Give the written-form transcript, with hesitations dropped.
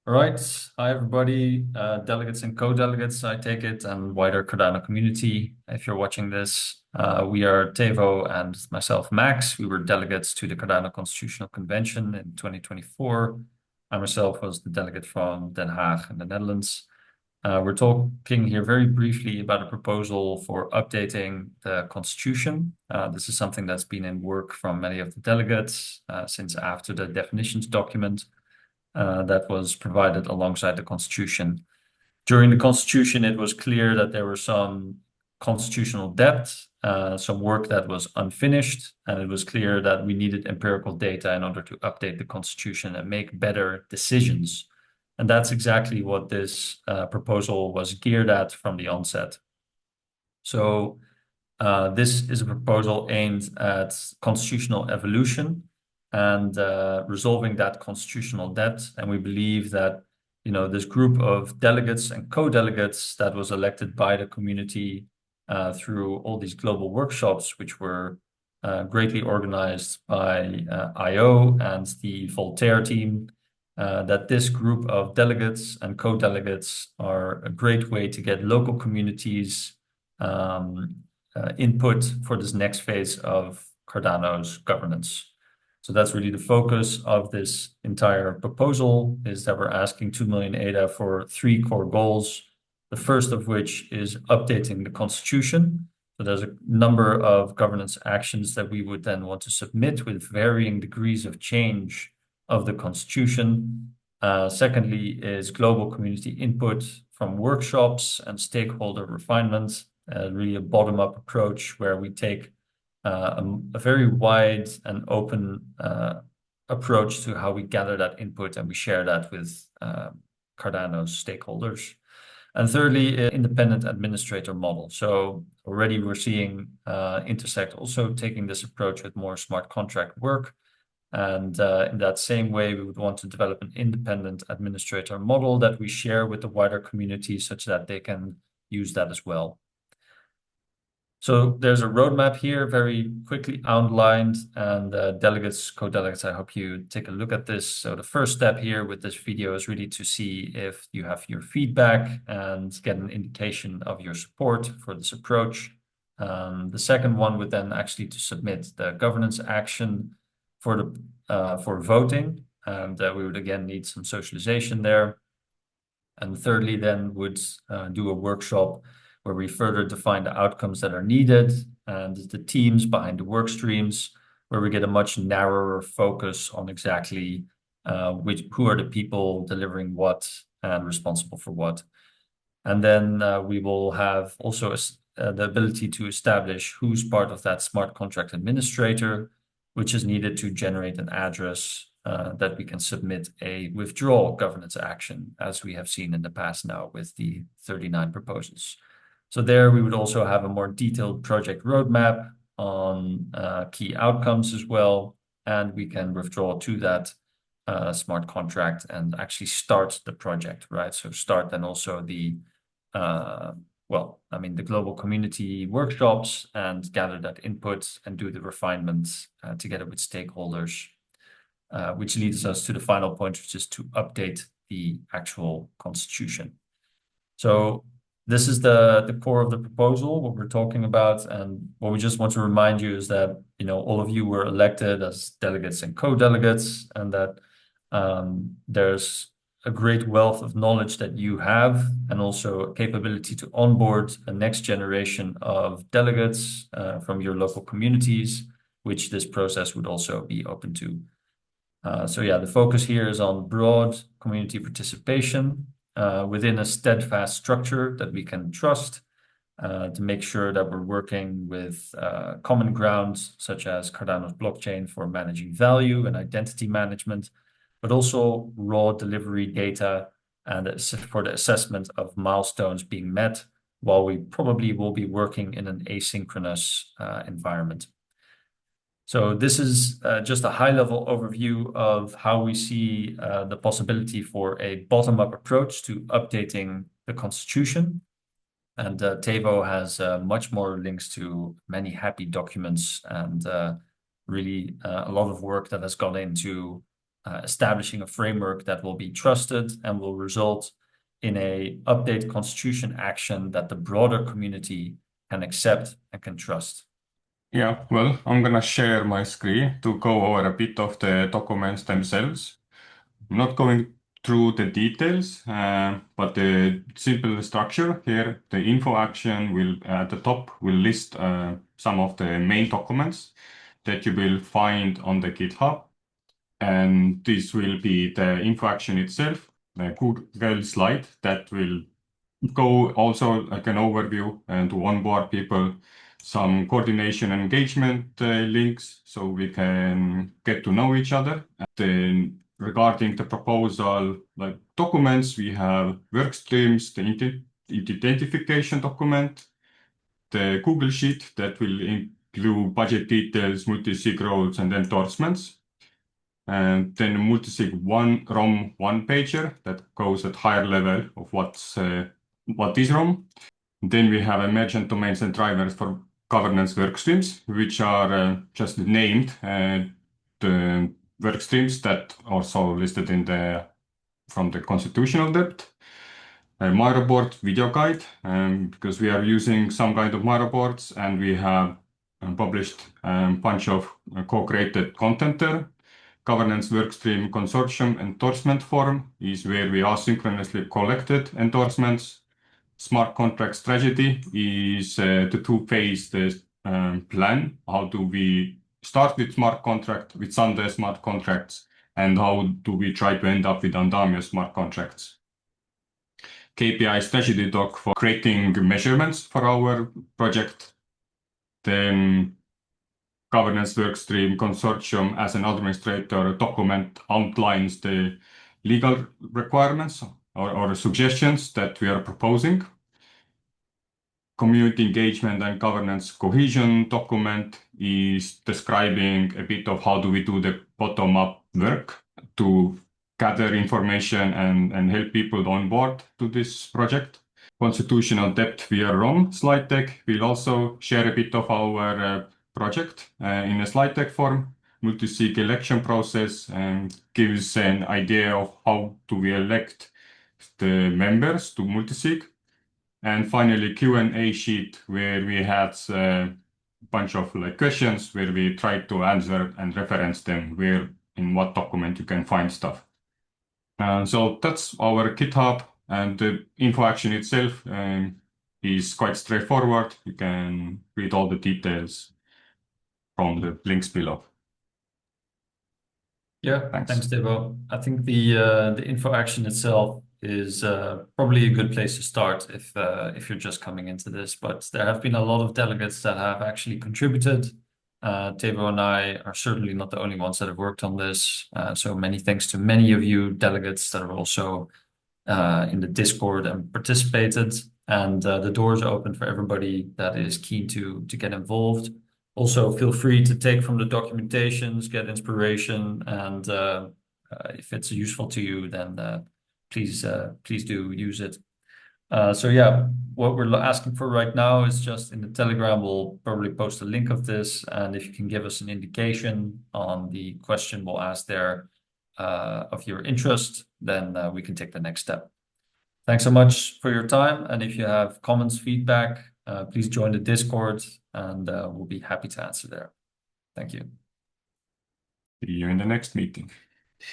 All right. Hi, everybody, delegates and co-delegates, I take it, and wider Cardano community. If you're watching this, we are Tevo and myself, Max. We were delegates to the Cardano Constitutional Convention in 2024. I myself was the delegate from Den Haag in the Netherlands. We're talking here very briefly about a proposal for updating the Constitution. This is something that's been in work from many of the delegates since after the definitions document that was provided alongside the Constitution. During the Constitution, it was clear that there were some constitutional debt, some work that was unfinished, and it was clear that we needed empirical data in order to update the Constitution and make better decisions. And that's exactly what this proposal was geared at from the onset. So this is a proposal aimed at constitutional evolution and resolving that constitutional debt. And we believe that, this group of delegates and co-delegates that was elected by the community through all these global workshops, which were greatly organized by IO and the Voltaire team, that this group of delegates and co-delegates are a great way to get local communities input for this next phase of Cardano's governance. So that's really the focus of this entire proposal, is that we're asking 2 million ADA for 3 core goals. The first of which is updating the Constitution. So there's a number of governance actions that we would then want to submit with varying degrees of change of the Constitution. Secondly is global community input from workshops and stakeholder refinement. Really a bottom-up approach where we take a very wide and open approach to how we gather that input and we share that with Cardano's stakeholders. And thirdly, independent administrator model. So already we're seeing Intersect also taking this approach with more smart contract work. And in that same way, we would want to develop an independent administrator model that we share with the wider community such that they can use that as well. So there's a roadmap here, very quickly outlined, and delegates, co-delegates, I hope you take a look at this. So the first step here with this video is really to see if you have your feedback and get an indication of your support for this approach. The second one would then actually to submit the governance action for voting, and we would again need some socialization there. And thirdly, then would do a workshop where we further define the outcomes that are needed and the teams behind the work streams, where we get a much narrower focus on exactly who are the people delivering what and responsible for what. And then we will have also the ability to establish who's part of that smart contract administrator, which is needed to generate an address that we can submit a withdrawal governance action, as we have seen in the past now with the 39 proposals. So there we would also have a more detailed project roadmap on key outcomes as well, and we can withdraw to that smart contract and actually start the project, right? So start then also the the global community workshops and gather that input and do the refinements together with stakeholders, which leads us to the final point, which is to update the actual Constitution. So this is the core of the proposal, what we're talking about. And what we just want to remind you is that, all of you were elected as delegates and co-delegates, and that there's a great wealth of knowledge that you have, and also a capability to onboard a next generation of delegates from your local communities, which this process would also be open to. So yeah, the focus here is on broad community participation within a steadfast structure that we can trust to make sure that we're working with common grounds such as Cardano's blockchain for managing value and identity management, but also raw delivery data and for the assessment of milestones being met, while we probably will be working in an asynchronous environment. So this is just a high-level overview of how we see the possibility for a bottom-up approach to updating the Constitution. And Tevo has much more links to many happy documents and really a lot of work that has gone into establishing a framework that will be trusted and will result in a update constitution action that the broader community can accept and can trust. Yeah, well, I'm gonna share my screen to go over a bit of the documents themselves. I'm not going through the details, but the simple structure here, the info action will at the top will list some of the main documents that you will find on the GitHub. And this will be the info action itself, the Google slide that will go also like an overview and to onboard people, some coordination and engagement links so we can get to know each other. And then regarding the proposal like documents, we have work streams, the identification document, the Google Sheet that will include budget details, multi-sig roles, and endorsements. And then multi-sig ROM one pager that goes at higher level of what is ROM. Then we have emergent domains and drivers for governance workstreams, which are just named the workstreams that also listed from the constitutional depth. My report video guide, because we are using some kind of my reports and we have published a bunch of co-created content there. Governance workstream consortium endorsement form is where we asynchronously collected endorsements. Smart contract strategy is the two-phase plan. How do we start with smart contract, with Sunday smart contracts, and how do we try to end up with Andamio smart contracts? KPI strategy doc for creating measurements for our project. Then governance workstream consortium as an administrator document outlines the legal requirements or suggestions that we are proposing. Community engagement and governance cohesion document is describing a bit of how do we do the bottom-up work to gather information and help people on board to this project. Constitutional depth via ROM slide deck. We'll also share a bit of our project in a slide deck form. Multi-sig election process gives an idea of how do we elect the members to multi-sig. And finally, Q&A sheet where we had a bunch of questions where we tried to answer and reference them where in what document you can find stuff. So that's our GitHub, and the info action itself is quite straightforward. You can read all the details from the links below. Yeah, thanks, Devo. I think the info action itself is probably a good place to start if you're just coming into this. But there have been a lot of delegates that have actually contributed. Devo and I are certainly not the only ones that have worked on this. So many thanks to many of you delegates that are also in the Discord and participated. And the doors are open for everybody that is keen to get involved. Also, feel free to take from the documentations, get inspiration, and if it's useful to you, then please do use it. So yeah, what we're asking for right now is just in the Telegram, we'll probably post a link of this, and if you can give us an indication on the question we'll ask there of your interest, then we can take the next step. Thanks so much for your time, and if you have comments, feedback, please join the Discord, and we'll be happy to answer there. Thank you. See you in the next meeting.